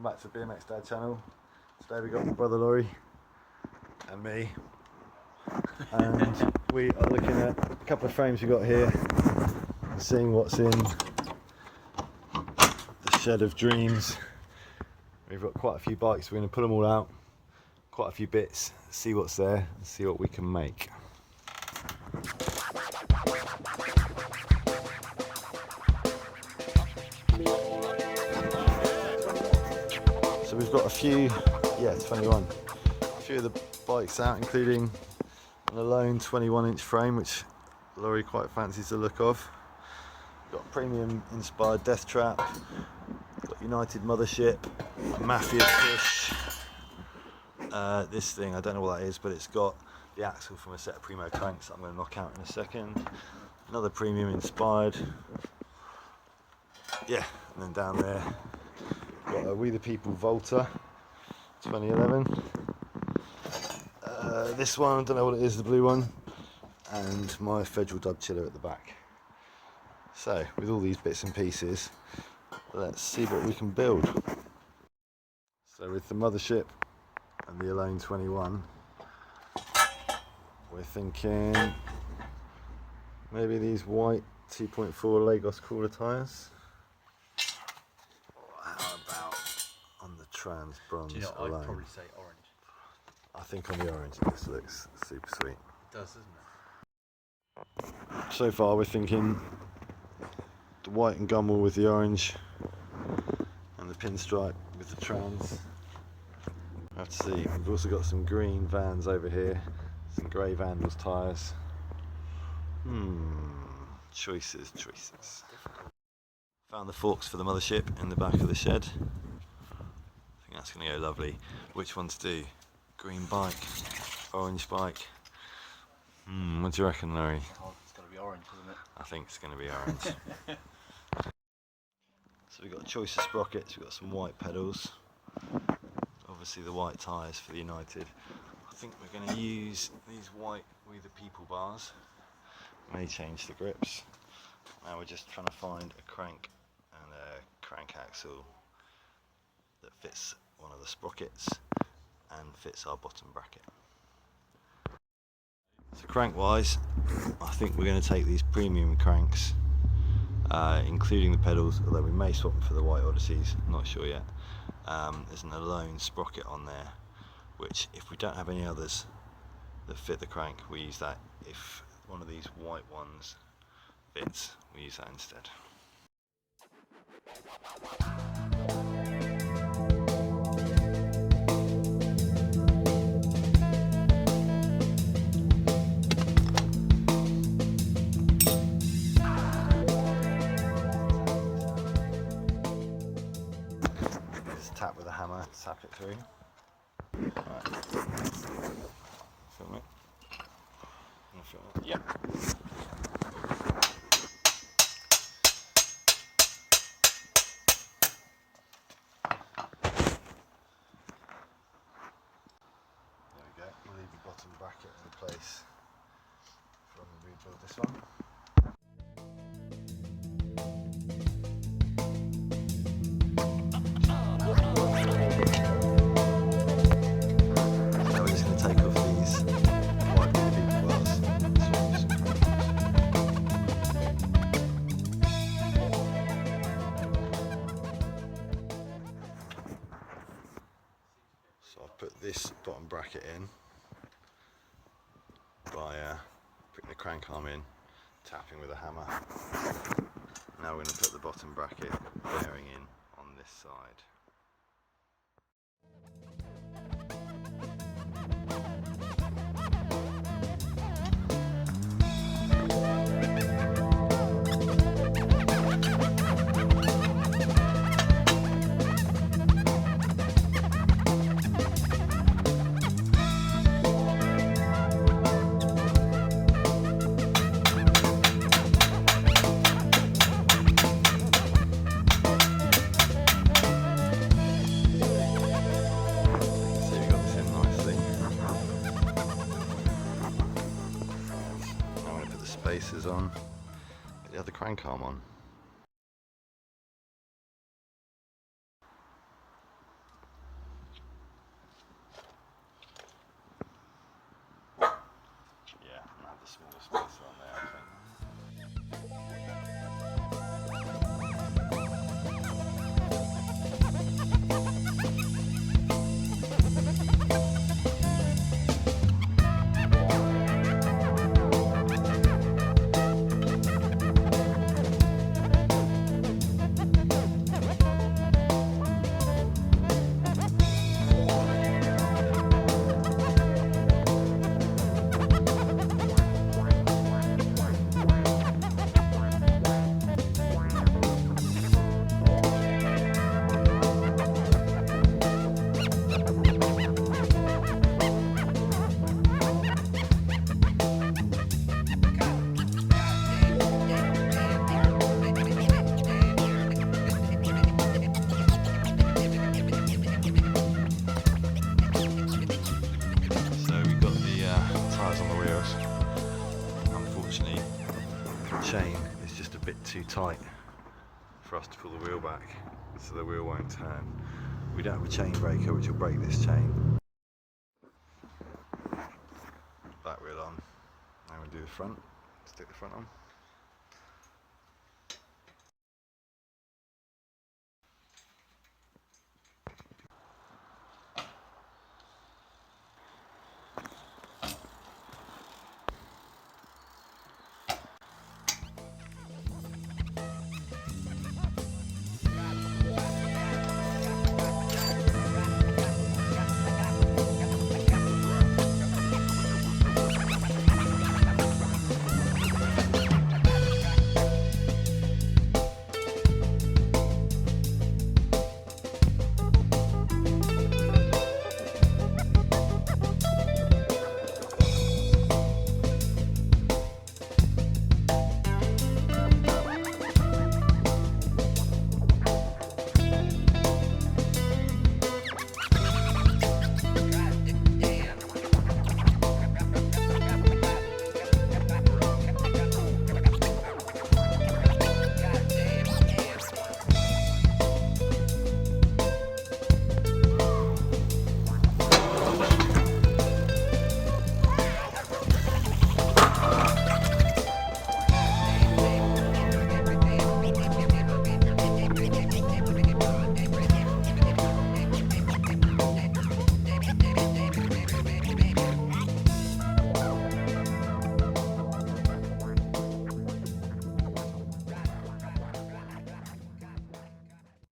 Welcome back to the BMX Dad channel. Today we got my brother Laurie and me, and we are looking at a couple of frames we got here and seeing what's in the shed of dreams. We've got quite a few bikes, we're going to pull them all out, quite a few bits, see what's there and see what we can make. So we've got a few, 21, a few of the bikes out, including an alone 21-inch frame, which Laurie quite fancies the look of. We've got premium inspired Deathtrap, got United Mothership, a Mafia push. This thing, I don't know what that is, but it's got the axle from a set of Primo cranks that I'm going to knock out in a second. Another premium inspired. Yeah, and then down there, got a WTP Volta 2011. This one, I don't know what it is, the blue one, and my Federal Dub chiller at the back. So, with all these bits and pieces, let's see what we can build. So with the Mothership and the Alone 21, we're thinking maybe these white 2.4 Lagos crawler tyres. How about on the trans bronze? Do you know, alone? I'd probably say orange. I think on the orange this looks super sweet. It does, doesn't it? So far we're thinking the white and gummel with the orange and the pinstripe with the trans. We'll have to see. We've also got some green Vans over here, some grey Vandals tyres. Choices. Found the forks for the Mothership in the back of the shed. I think that's going to go lovely. Which one to do? Green bike, orange bike. What do you reckon, Laurie? Oh, it's got to be orange, isn't it? I think it's going to be orange. So we've got a choice of sprockets, we've got some white pedals, obviously the white tyres for the United. I think we're going to use these white We the People bars, may change the grips. Now we're just trying to find a crank and a crank axle that fits one of the sprockets and fits our bottom bracket. So crank wise, I think we're going to take these premium cranks, including the pedals, although we may swap them for the white Odysseys, not sure yet. There's an Alone sprocket on there, which if we don't have any others that fit the crank, we use that. If one of these white ones fits, we use that instead. Tap with a hammer, tap it through. Right. Film it. Film it. Yep. There we go. We'll leave the bottom bracket in place from the rebuild this one. So I'll put this bottom bracket in by putting the crank arm in, tapping with a hammer. Now we're going to put the bottom bracket bearing in on this side. Spacers on, get the other crank arm on. smaller spacer on there, I think. Tyres on the wheels. Unfortunately, the chain is just a bit too tight for us to pull the wheel back, so the wheel won't turn. We don't have a chain breaker which will break this chain. Back wheel on. Now we'll do the front. Stick the front on.